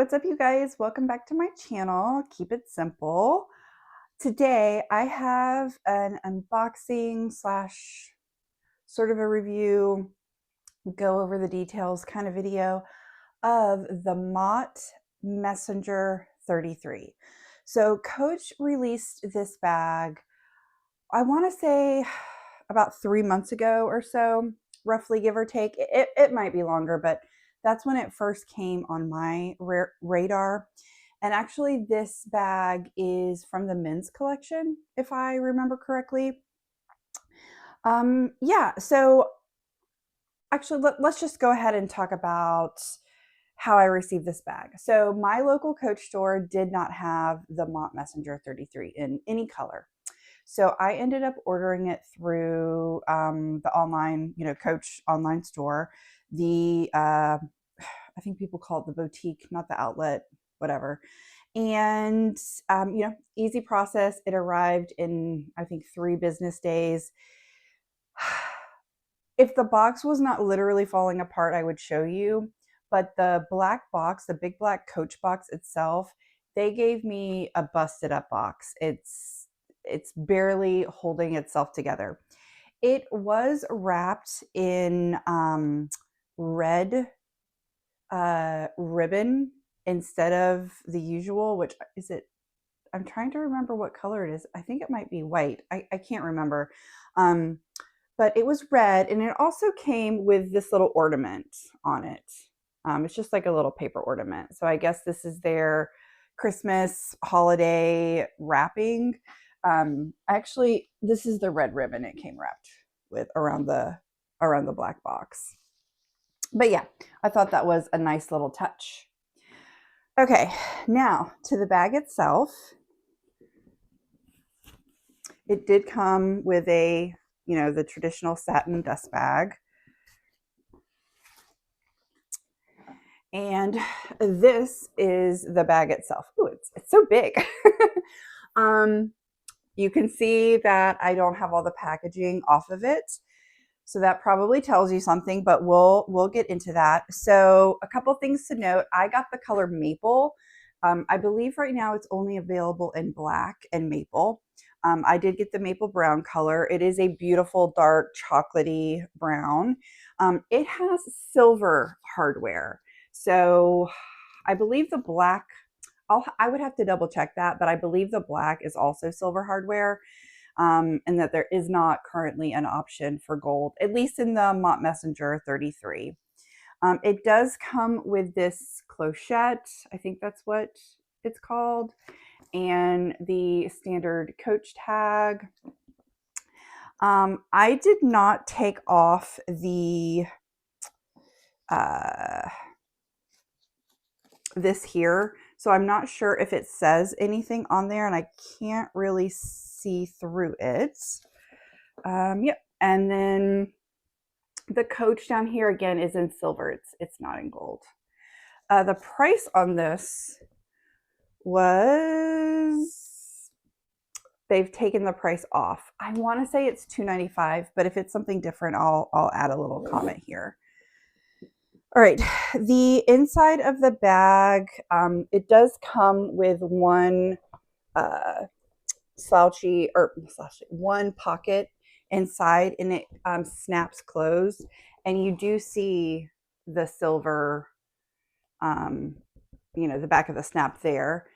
what's up you guys? Welcome back to my channel. Keep it simple. Today I have an unboxing slash sort of a review, go over the details kind of video of the Mott Messenger 33. So Coach released this bag, I want to say about 3 months ago or so, roughly, give or take. It might be longer, but that's when it first came on my radar. And actually, this bag is from the men's collection, if I remember correctly. Yeah, so actually, let's just go ahead and talk about how I received this bag. So my local Coach store did not have the Mott Messenger 33 in any color. So I ended up ordering it through the online, Coach online store. I think people call it the boutique, not the outlet, whatever. And, easy process. It arrived in, I think, 3 business days. If the box was not literally falling apart, I would show you. But the black box, the big black Coach box itself, they gave me a busted up box. It's barely holding itself together. It was wrapped in red ribbon instead of the usual, which is it. I'm trying to remember what color it is. I think it might be white. I can't remember. But it was red, and it also came with this little ornament on it. It's just like a little paper ornament. So I guess this is their Christmas holiday wrapping. Actually, this is the red ribbon it came wrapped with around the black box. But yeah, I thought that was a nice little touch. Okay, now to the bag itself. It did come with a, the traditional satin dust bag. And this is the bag itself. Oh, it's so big. You can see that I don't have all the packaging off of it. So that probably tells you something, but we'll get into that. So a couple things to note. I got the color maple. I believe right now it's only available in black and maple. I did get the maple brown color. It is a beautiful dark chocolatey brown. It has silver hardware. So I believe the black, I would have to double check that, but I believe the black is also silver hardware. And that there is not currently an option for gold, at least in the Mott Messenger 33. It does come with this clochette. I think that's what it's called. And the standard Coach tag. I did not take off the this here, so I'm not sure if it says anything on there, and I can't really see through it. Yep, and then the Coach down here again is in silver. It's not in gold. The price on this was, they've taken the price off. I want to say it's $2.95, but if it's something different, I'll add a little comment here. All right, the inside of the bag, it does come with one one pocket inside, and it snaps closed, and you do see the silver, the back of the snap there.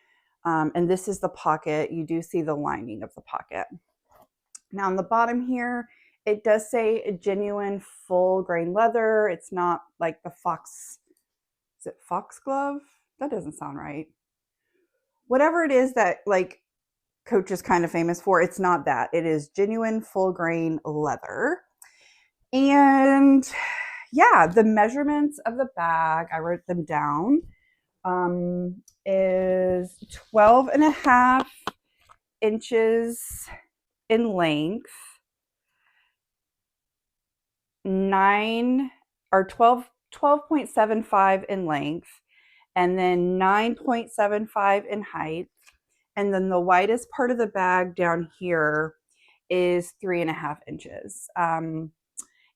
And this is the pocket. You do see the lining of the pocket. Now on the bottom here, it does say genuine full grain leather. It's not like the fox, is it foxglove? That doesn't sound right. Whatever it is that like Coach is kind of famous for, it's not that. It is genuine full grain leather. And yeah, the measurements of the bag, I wrote them down, is 12.5 inches in length, 12.75 in length, and then 9.75 in height. And then the widest part of the bag down here is 3.5 inches. And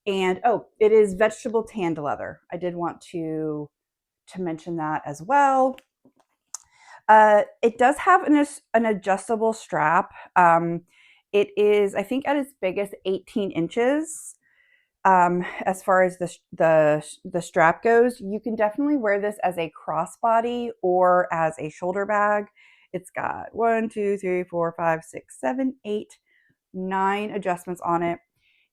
it is vegetable tanned leather. I did want to mention that as well. It does have an adjustable strap. It is, I think, at its biggest 18 inches. As far as the strap goes, you can definitely wear this as a crossbody or as a shoulder bag. It's got 1, 2, 3, 4, 5, 6, 7, 8, 9 adjustments on it.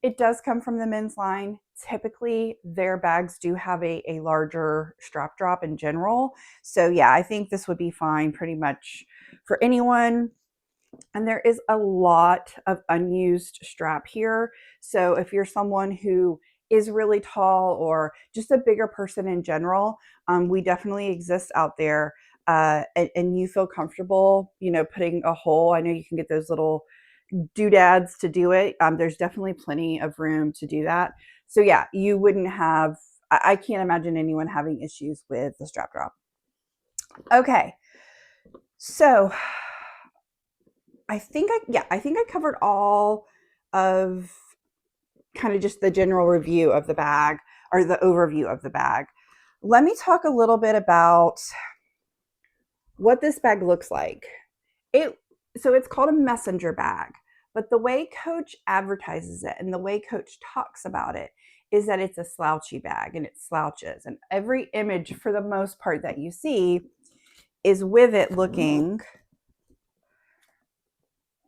It does come from the men's line. Typically, their bags do have a larger strap drop in general. So yeah, I think this would be fine pretty much for anyone. And there is a lot of unused strap here. So if you're someone who is really tall or just a bigger person in general, we definitely exist out there. And you feel comfortable, putting a hole. I know you can get those little doodads to do it. There's definitely plenty of room to do that. So yeah, you wouldn't have, I can't imagine anyone having issues with the strap drop. Okay. So I think I covered all of kind of just the general review of the bag, or the overview of the bag. Let me talk a little bit about what this bag looks like. So it's called a messenger bag, but the way Coach advertises it and the way Coach talks about it is that it's a slouchy bag and it slouches. And every image, for the most part, that you see is with it looking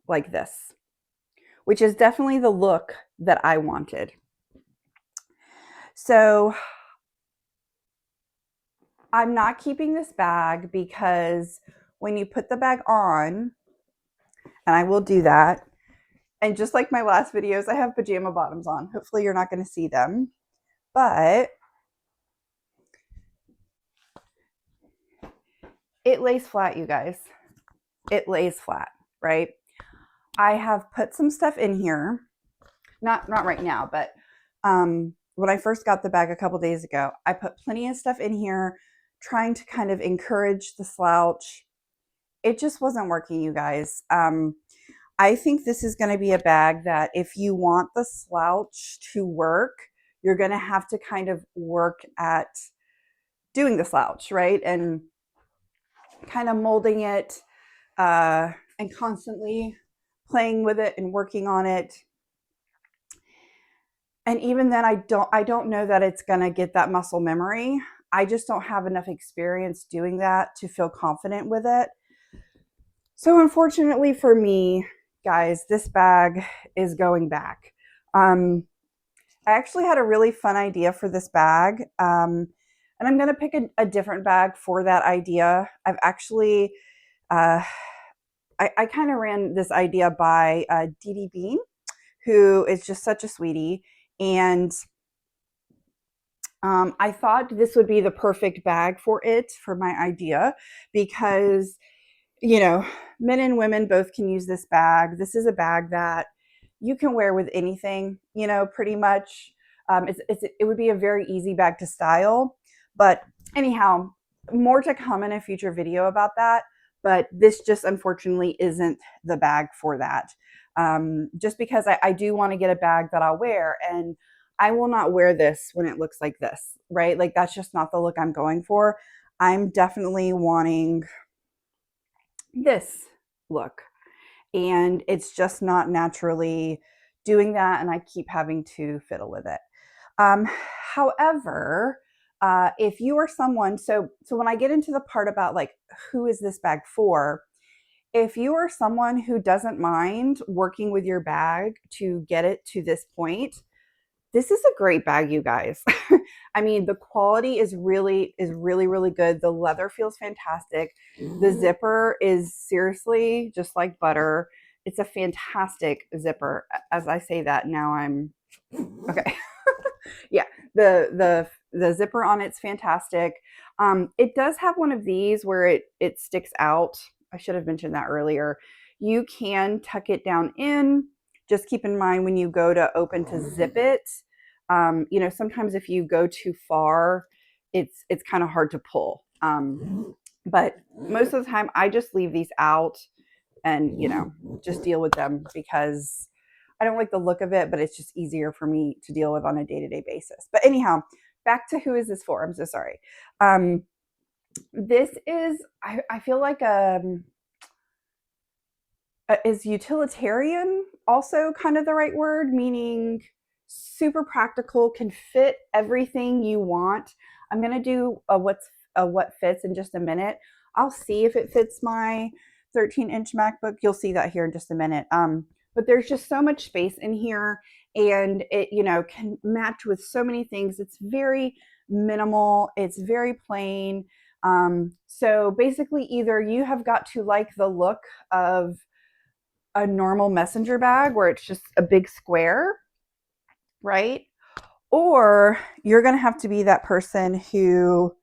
like this, which is definitely the look that I wanted. So I'm not keeping this bag because when you put the bag on, and I will do that, and just like my last videos, I have pajama bottoms on. Hopefully you're not going to see them, but it lays flat, you guys. It lays flat, right? I have put some stuff in here, not right now, but when I first got the bag a couple days ago, I put plenty of stuff in here trying to kind of encourage the slouch. It just wasn't working, you guys. I think this is going to be a bag that if you want the slouch to work, you're going to have to kind of work at doing the slouch, right? And kind of molding it and constantly playing with it and working on it. And even then, I don't know that it's going to get that muscle memory. I just don't have enough experience doing that to feel confident with it. So unfortunately for me, guys, this bag is going back. I actually had a really fun idea for this bag. And I'm going to pick a different bag for that idea. I've actually, I kind of ran this idea by Dee Dee Bean, who is just such a sweetie. And I thought this would be the perfect bag for it, for my idea, because, men and women both can use this bag. This is a bag that you can wear with anything, pretty much. It would be a very easy bag to style. But anyhow, more to come in a future video about that. But this just unfortunately isn't the bag for that. Just because I do want to get a bag that I'll wear, and I will not wear this when it looks like this, right? Like that's just not the look I'm going for. I'm definitely wanting this look, and it's just not naturally doing that, and I keep having to fiddle with it. However, if you are someone, so when I get into the part about like, who is this bag for? If you are someone who doesn't mind working with your bag to get it to this point, this is a great bag, you guys. I mean, the quality is really, really good. The leather feels fantastic. The zipper is seriously just like butter. It's a fantastic zipper. As I say that, now I'm okay. Yeah, the zipper on it's fantastic. It does have one of these where it sticks out. I should have mentioned that earlier. You can tuck it down in. Just keep in mind when you go to open to zip it, sometimes if you go too far, it's kind of hard to pull. But most of the time I just leave these out and, just deal with them because I don't like the look of it, but it's just easier for me to deal with on a day-to-day basis. But anyhow, back to who is this for? I'm so sorry. This is, I feel like, is utilitarian also kind of the right word? Meaning super practical, can fit everything you want. I'm gonna do a what fits in just a minute. I'll see if it fits my 13-inch MacBook. You'll see that here in just a minute. But there's just so much space in here, and it, you know, can match with so many things. It's very minimal. It's very plain. So basically, either you have got to like the look of a normal messenger bag where it's just a big square, right? Or you're going to have to be that person who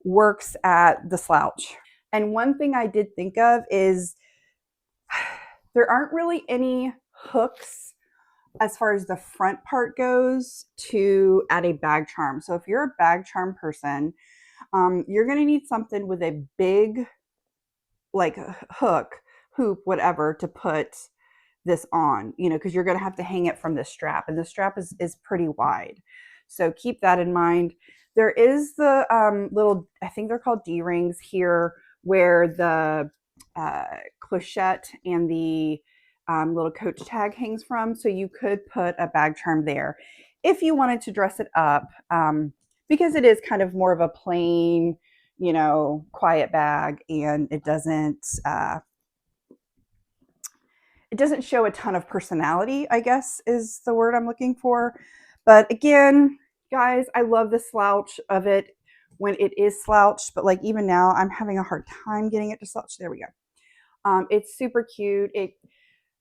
works at the slouch. And one thing I did think of is there aren't really any hooks as far as the front part goes to add a bag charm. So if you're a bag charm person, you're going to need something with a big, like, hook, hoop, whatever, to put this on, you know, because you're going to have to hang it from the strap, and the strap is pretty wide. So keep that in mind. There is the little, I think they're called D-rings here, where the clochette and the little coach tag hangs from. So you could put a bag charm there if you wanted to dress it up, because it is kind of more of a plain, you know, quiet bag, and it doesn't show a ton of personality, I guess is the word I'm looking for. But again, guys, I love the slouch of it when it is slouched, but like even now I'm having a hard time getting it to slouch. There we go. It's super cute. It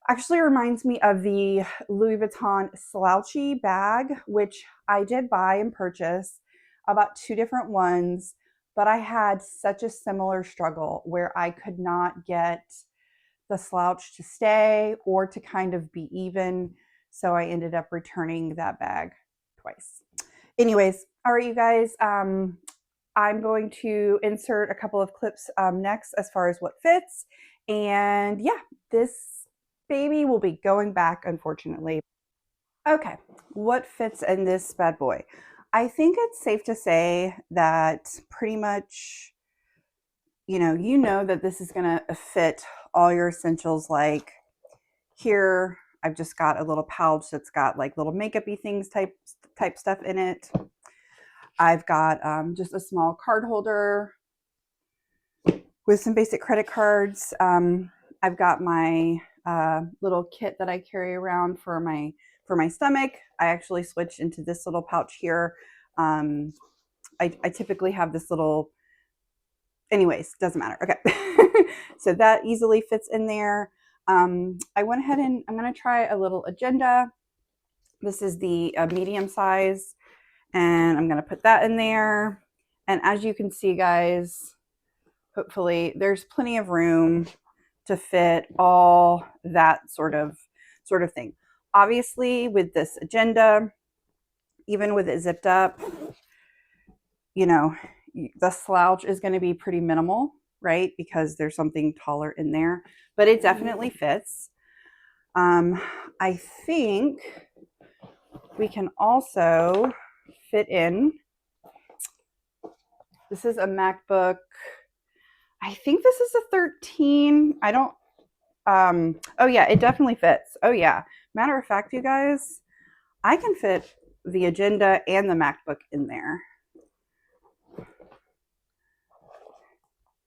actually reminds me of the Louis Vuitton slouchy bag, which I did buy and purchase. About 2 different ones, but I had such a similar struggle where I could not get the slouch to stay or to kind of be even. So I ended up returning that bag twice. Anyways, all right, you guys. I'm going to insert a couple of clips next as far as what fits. And yeah, this baby will be going back, unfortunately. Okay, what fits in this bad boy? I think it's safe to say that pretty much, you know that this is going to fit all your essentials. Like here, I've just got a little pouch that's got like little makeup-y things type stuff in it. I've got just a small card holder with some basic credit cards. I've got my little kit that I carry around for my stomach. I actually switched into this little pouch here. I typically have this little, anyways, doesn't matter. Okay. So that easily fits in there. I went ahead and I'm going to try a little agenda. This is the medium size, and I'm going to put that in there. And as you can see, guys, hopefully there's plenty of room to fit all that sort of thing. Obviously, with this agenda, even with it zipped up, the slouch is going to be pretty minimal, right? Because there's something taller in there, but it definitely fits. I think we can also fit in, this is a MacBook. I think this is a 13. I don't, oh yeah, it definitely fits. Oh yeah. Matter of fact, you guys, I can fit the agenda and the MacBook in there.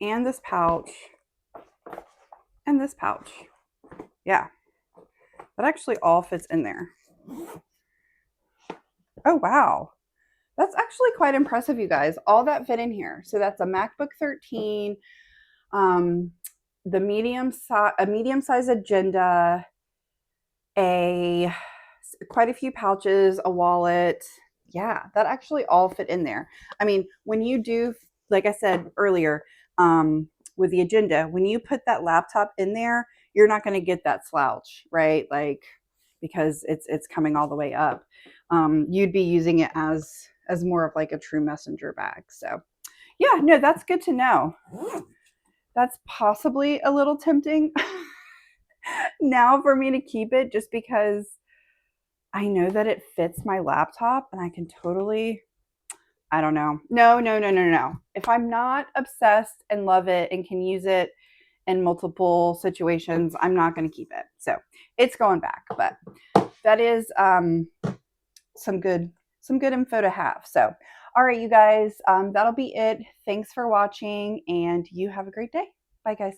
And this pouch. And this pouch. Yeah. That actually all fits in there. Oh, wow. That's actually quite impressive, you guys. All that fit in here. So that's a MacBook 13, the medium size agenda, quite a few pouches, a wallet. Yeah, that actually all fit in there. I mean, when you do, like I said earlier, with the agenda, when you put that laptop in there, you're not going to get that slouch, right? Like, because it's coming all the way up. You'd be using it as more of like a true messenger bag. So yeah, no, that's good to know. That's possibly a little tempting now for me to keep it, just because I know that it fits my laptop and I can totally I don't know. No. If I'm not obsessed and love it and can use it in multiple situations, I'm not going to keep it. So it's going back, but that is some good info to have. So, all right, you guys, that'll be it. Thanks for watching, and you have a great day. Bye, guys.